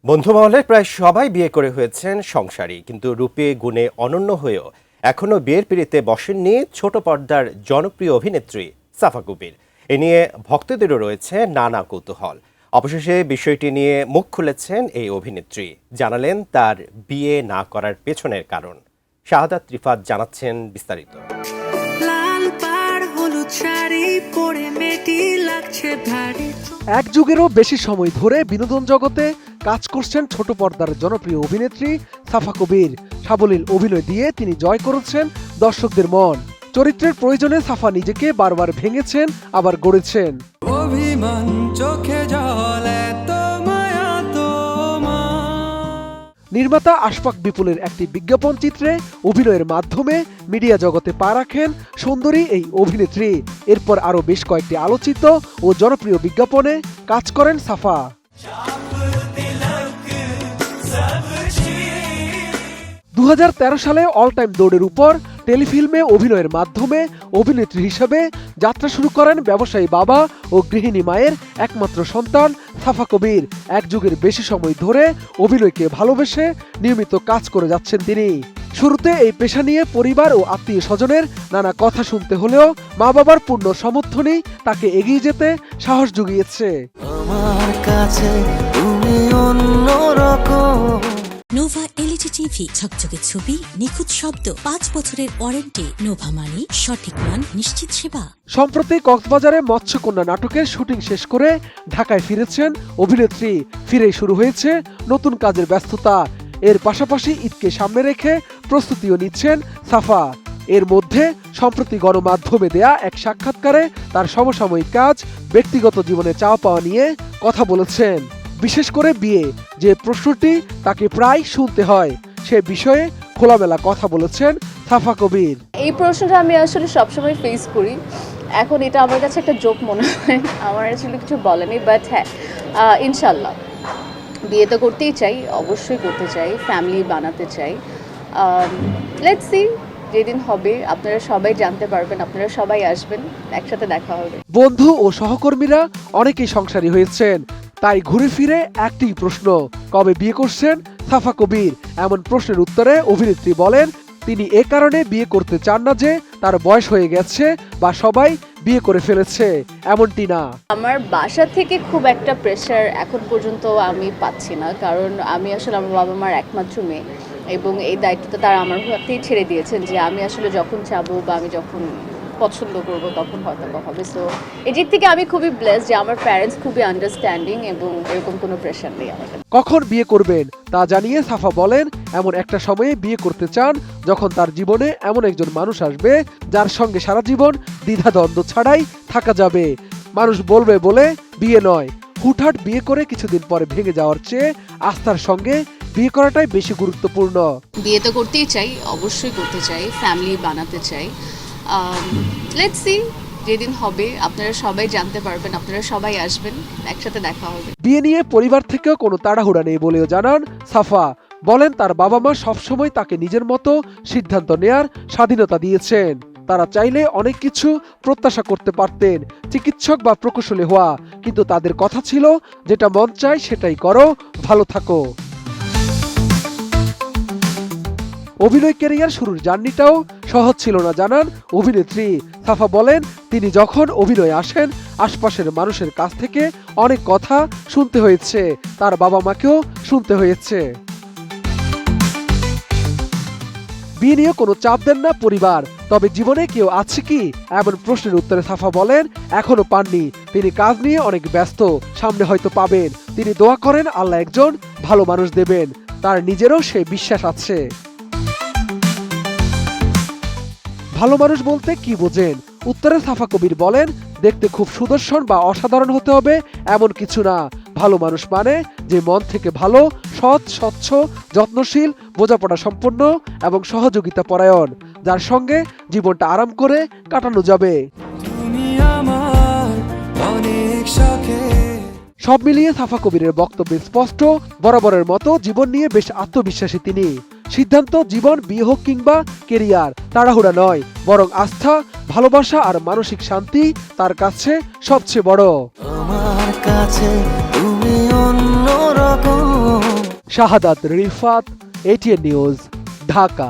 বন্ধু মহলে প্রায় সবাই বিয়ে করে হয়েছেন সংসারী, কিন্তু রূপে গুণে অনন্য হয়েও এখনো বিয়ের পিড়িতে বসেননি ছোট পর্দার জনপ্রিয় অভিনেত্রী সাফা কবির। এ নিয়ে ভক্তদেরও রয়েছে নানা কৌতূহল। অবশেষে বিষয়টি নিয়ে মুখ খুলেছেন এই অভিনেত্রী, জানালেন তার বিয়ে না করার পেছনের কারণ। শাহাদাত রিফাত জানাচ্ছেন বিস্তারিত। এক যুগেরও বেশি সময় ধরে বিনোদন জগতে কাজ করছেন ছোট পর্দার জনপ্রিয় অভিনেত্রী সাফা কবির। সাবলীল অভিনয় দিয়ে তিনি জয় করেছেন দর্শকদের মন। চরিত্রের প্রয়োজনে সাফা নিজেকে বারবার ভেঙেছেন, আবার গড়েছেন। নির্মাতা আশফাক বিপুলের একটি বিজ্ঞাপন চিত্রে অভিনয়ের মাধ্যমে মিডিয়া জগতে পা রাখেন সুন্দরী এই অভিনেত্রী। এরপর আরও বেশ কয়েকটি আলোচিত ও জনপ্রিয় বিজ্ঞাপনে কাজ করেন সাফা। 2013 সালে অল টাইম দৌড়ের উপর টেলিফিল্মে অভিনয়ের মাধ্যমে অভিনেত্রী হিসেবে যাত্রা শুরু করেন ব্যবসায়ী বাবা ও গৃহিণী মায়ের একমাত্র সন্তান সাফা কবির। এক যুগের বেশি সময় ধরে অভিনয়কে ভালোবেসে নিয়মিত কাজ করে যাচ্ছেন তিনি। শুরুতে এই পেশা নিয়ে পরিবার ও আত্মীয় স্বজনের নানা কথা শুনতে হলেও মা বাবার পূর্ণ সমর্থনই তাকে এগিয়ে যেতে সাহস জুগিয়েছে। আমার কাছে তুমি অন্যরকম। নোভা এলইডি টিভি, ঝকঝকে ছবি, নিখুঁত শব্দ, 5 বছরের ওয়ারেন্টি। নোভা মানে সঠিক মান, নিশ্চিত সেবা। সম্প্রতি কক্সবাজারে মৎস্যকন্যা নাটকের শুটিং শেষ করে ঢাকায় ফিরেছেন অভিনেত্রী। ফিরেই শুরু হয়েছে নতুন কাজের ব্যস্ততা। এর পাশাপাশি ঈদকে সামনে রেখে প্রস্তুতিও নিচ্ছেন সাফা। এর মধ্যে সম্প্রতি গণমাধ্যমে দেয়া এক সাক্ষাৎকারে তার সমসাময়িক কাজ, ব্যক্তিগত জীবনে চাওয়া পাওয়া নিয়ে কথা বলেছেন। বিশেষ করে বিয়ে, যে প্রশ্নটি তাকে প্রায় শুনতে হয়, সে বিষয়ে খোলামেলা কথা বলেছেন সাফা কবির। এই প্রশ্নটা আমি আসলে সবসময় ফেস করি। এখন এটা আমার কাছে একটা জোক মনে হয়। আমার আসলে কিছু বলেনি, বাট হ্যাঁ, ইনশাল্লাহ বিয়ে তো করতেই চাই, অবশ্যই করতে চাই, ফ্যামিলি বানাতে চাই। লেটস সি, যেদিন হবে আপনারা সবাই জানতে পারবেন, আপনারা সবাই আসবেন, একসাথে দেখা হবে। বন্ধু ও সহকর্মীরা অনেকেই সংসারী হয়েছেন, তাই ঘুরে ফিরে একটি প্রশ্ন, কবে বিয়ে করছেন সাফা কবির? এমন প্রশ্নের উত্তরে অভিনেত্রী বলেন তিনি এ কারণে বিয়ে করতে চান না যে তার বয়স হয়ে গেছে বা সবাই বিয়ে করে ফেলেছে, এমনটি না। আমার বাসা থেকে খুব একটা প্রেশার এখন পর্যন্ত আমি পাচ্ছি না, কারণ আমি আসলে আমার বাবা মার একমাত্র মেয়ে এবং এই দায়িত্বটা তারা আমার হাতেই ছেড়ে দিয়েছেন যে আমি আসলে যখন চাবো বা আমি যখন পছন্দ করবো তখন হয়তো হবে। সো এই দিক থেকে আমি খুবই ব্লেসড যে আমার প্যারেন্টস খুবই আন্ডারস্ট্যান্ডিং এবং এরকম কোনো প্রেশার নেই আমাদের। কখন বিয়ে করবেন তা জানিয়ে সাফা বলেন এমন একটা সময়ে বিয়ে করতে চান যখন তার জীবনে এমন একজন মানুষ আসবে যার সঙ্গে সারা জীবন দ্বিধাদ্বন্দ্ব ছাড়াই থাকা যাবে। মানুষ বলবে বলে বিয়ে নয়, হুটহাট বিয়ে করে কিছুদিন পরে ভেঙে যাওয়ার চেয়ে আস্থার সঙ্গে বিয়ে করাটাই বেশি গুরুত্বপূর্ণ। বিয়ে তো করতেই চাই, অবশ্যই করতে চাই, ফ্যামিলি বানাতে চাই। লেটস সি, যেদিন হবে আপনারা সবাই জানতে পারবেন, আপনারা সবাই আসবেন, একসাথে দেখা হবে। বিয়ে নিয়ে পরিবার থেকেও কোনো তাড়াহুড়া নেই বলেও জানান সাফা। বলেন তার বাবা মা সবসময় তাকে নিজের মতো সিদ্ধান্ত নেয়ার স্বাধীনতা দিয়েছেন। তারা চাইলে অনেক কিছু প্রত্যাশা করতে পারতেন, চিকিৎসক বা প্রকৌশলী হওয়া, কিন্তু তাদের কথা ছিল যেটা মন চায় সেটাই করো, ভালো থাকো। অভিনয় ক্যারিয়ার শুরুর জার্নিটাও সহজ ছিল না জানান অভিনেত্রী। সাফা বলেন তিনি যখন অভিনয়ে আসেন আশপাশের মানুষের কাছ থেকে অনেক কথা শুনতে হয়েছে, তার বাবা মাকেও শুনতে হয়েছে। বিয়ে নিয়ে কোনো চাপ দেন না পরিবার, তবে জীবনে কেউ আছে কি এমন প্রশ্নের উত্তরে সাফা বলেন এখনো পাননি। তিনি কাজ নিয়ে অনেক ব্যস্ত, সামনে হয়তো পাবেন। তিনি দোয়া করেন আল্লাহ একজন ভালো মানুষ দেবেন, তার নিজেরও সে বিশ্বাস আছে। ভালো মানুষ বলতে কি বোঝেন? উত্তরে সাফা কবির বলেন দেখতে খুব সুদর্শন বা অসাধারণ হতে হবে এমন কিছু না। ভালো মানুষ মানে যে মন থেকে ভালো, সৎ, স্বচ্ছ, যত্নশীল, বোঝাপড়া সম্পন্ন এবং সহযোগিতা পরায়ণ, যার সঙ্গে জীবনটা আরাম করে কাটানো যাবে। সব মিলিয়ে সাফা কবিরের বক্তব্য স্পষ্ট, বরাবরের মতো জীবন নিয়ে বেশ আত্মবিশ্বাসী তিনি। সিদ্ধান্ত জীবন, বিয়ে হোক কিংবা কেরিয়ার, তাড়াহুড়া নয়, বরং আস্থা, ভালোবাসা আর মানসিক শান্তি তার কাছে সবচেয়ে বড়। আমার কাছে তুমি অন্যরকম। শাহাদাত রিফাত, এটিএন নিউজ, ঢাকা।